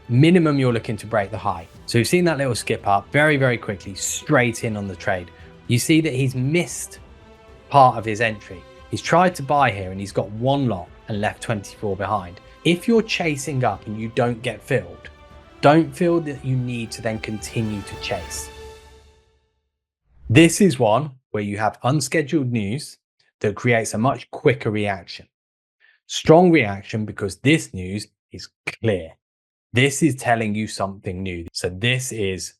minimum you're looking to break the high. So we've seen that little skip up very, very quickly, straight in on the trade. You see that he's missed part of his entry. He's tried to buy here and he's got one lot and left 24 behind. If you're chasing up and you don't get filled, don't feel that you need to then continue to chase. This is one where you have unscheduled news that creates a much quicker reaction. Strong reaction because this news is clear. This is telling you something new. So this is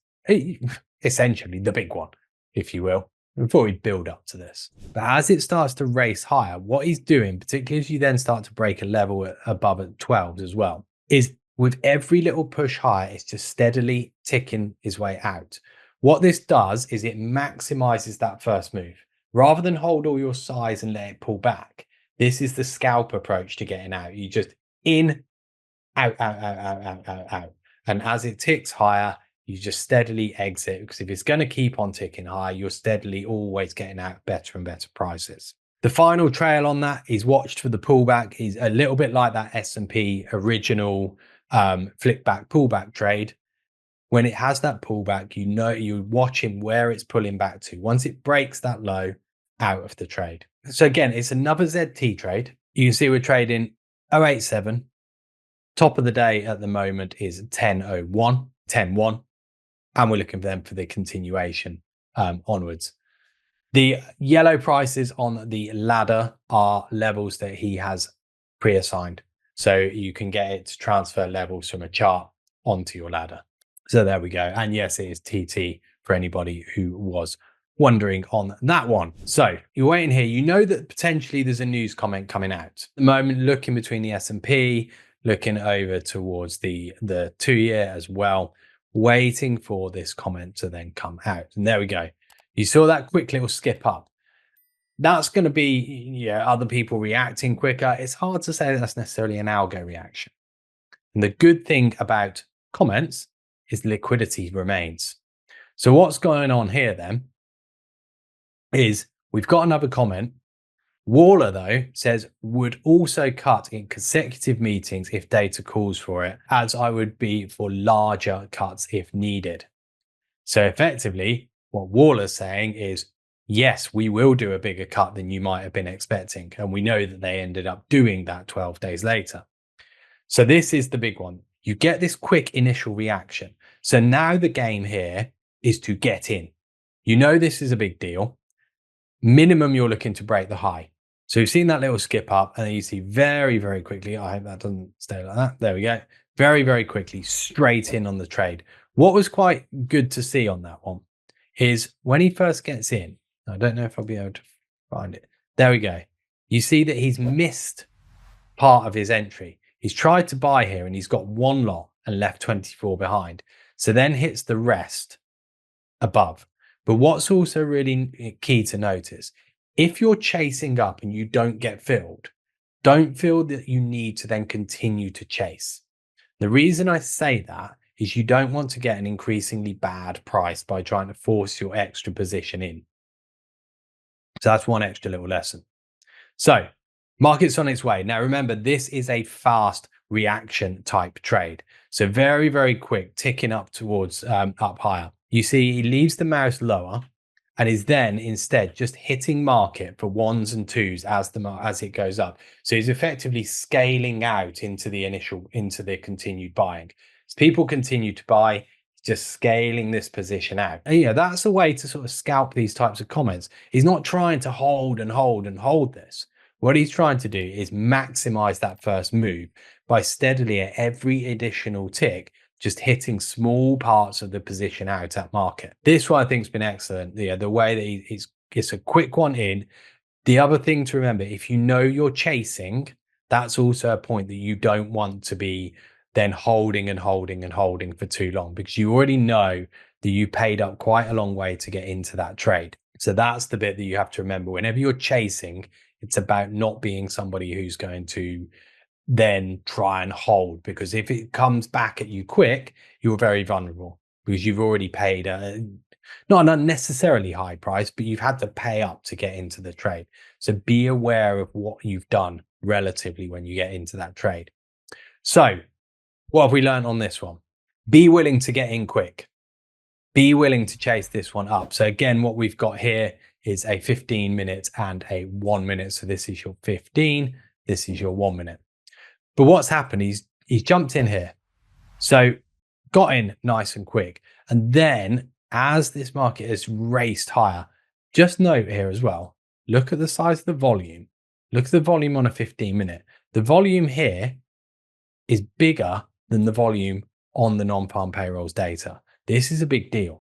essentially the big one, if you will, before we build up to this. But as it starts to race higher, what he's doing, particularly as you then start to break a level above at 12s as well, is with every little push higher, it's just steadily ticking his way out. What this does is it maximizes that first move. Rather than hold all your size and let it pull back, this is the scalp approach to getting out. You just in, out. And as it ticks higher, you just steadily exit, because if it's going to keep on ticking higher, you're steadily always getting out better and better prices. The final trail on that is watched for the pullback. Is a little bit like that S&P original flick back pullback trade. When it has that pullback, you know, you're watching where it's pulling back to. Once it breaks that low, out of the trade. So again, it's another ZT trade. You can see we're trading 087. Top of the day at the moment is 10.01, 10.1. And we're looking for them for the continuation onwards. The yellow prices on the ladder are levels that he has pre-assigned. So you can get it to transfer levels from a chart onto your ladder. So there we go. And yes, it is TT for anybody who was wondering on that one. So you're waiting here. You know that potentially there's a news comment coming out. At the moment, looking between the S&P, looking over towards the 2-year as well, waiting for this comment to then come out. And there we go. You saw that quick little skip up. That's going to be other people reacting quicker. It's hard to say that's necessarily an algo reaction. And the good thing about comments is liquidity remains. So what's going on here then is we've got another comment. Waller, though, says would also cut in consecutive meetings if data calls for it, as I would be for larger cuts if needed. So effectively, what Waller's saying is, yes, we will do a bigger cut than you might have been expecting. And we know that they ended up doing that 12 days later. So this is the big one. You get this quick initial reaction. So now the game here is to get in. You know this is a big deal. Minimum you're looking to break the high. So you've seen that little skip up, and then you see very, very quickly, I hope that doesn't stay like that. There we go. Very, very quickly, straight in on the trade. What was quite good to see on that one is when he first gets in, I don't know if I'll be able to find it. There we go. You see that he's missed part of his entry. He's tried to buy here and he's got one lot and left 24 behind. So then hits the rest above. But what's also really key to notice, if you're chasing up and you don't get filled, don't feel that you need to then continue to chase. The reason I say that is you don't want to get an increasingly bad price by trying to force your extra position in. So that's one extra little lesson. So market's on its way. Now, remember, this is a fast reaction type trade. So very, very quick, ticking up towards up higher. You see, he leaves the mouse lower and is then instead just hitting market for 1s and 2s as it goes up. So he's effectively scaling out into the continued buying. As people continue to buy, just scaling this position out. And that's a way to sort of scalp these types of comments. He's not trying to hold and hold and hold this. What he's trying to do is maximize that first move by steadily at every additional tick, just hitting small parts of the position out at market. This one I think has been excellent. The way that it's a quick one in. The other thing to remember, if you know you're chasing, that's also a point that you don't want to be then holding and holding and holding for too long, because you already know that you paid up quite a long way to get into that trade. So that's the bit that you have to remember. Whenever you're chasing, it's about not being somebody who's going to then try and hold, because if it comes back at you quick, you're very vulnerable because you've already paid not an unnecessarily high price, but you've had to pay up to get into the trade. So be aware of what you've done relatively when you get into that trade. So What have we learned on this one? Be willing to get in quick. Be willing to chase this one up. So again, what we've got here is a 15 minutes and a 1 minute. So this is your 15, this is your 1 minute. But what's happened, he's jumped in here. So got in nice and quick. And then as this market has raced higher, just note here as well, look at the size of the volume. Look at the volume on a 15 minute. The volume here is bigger than the volume on the non-farm payrolls data. This is a big deal.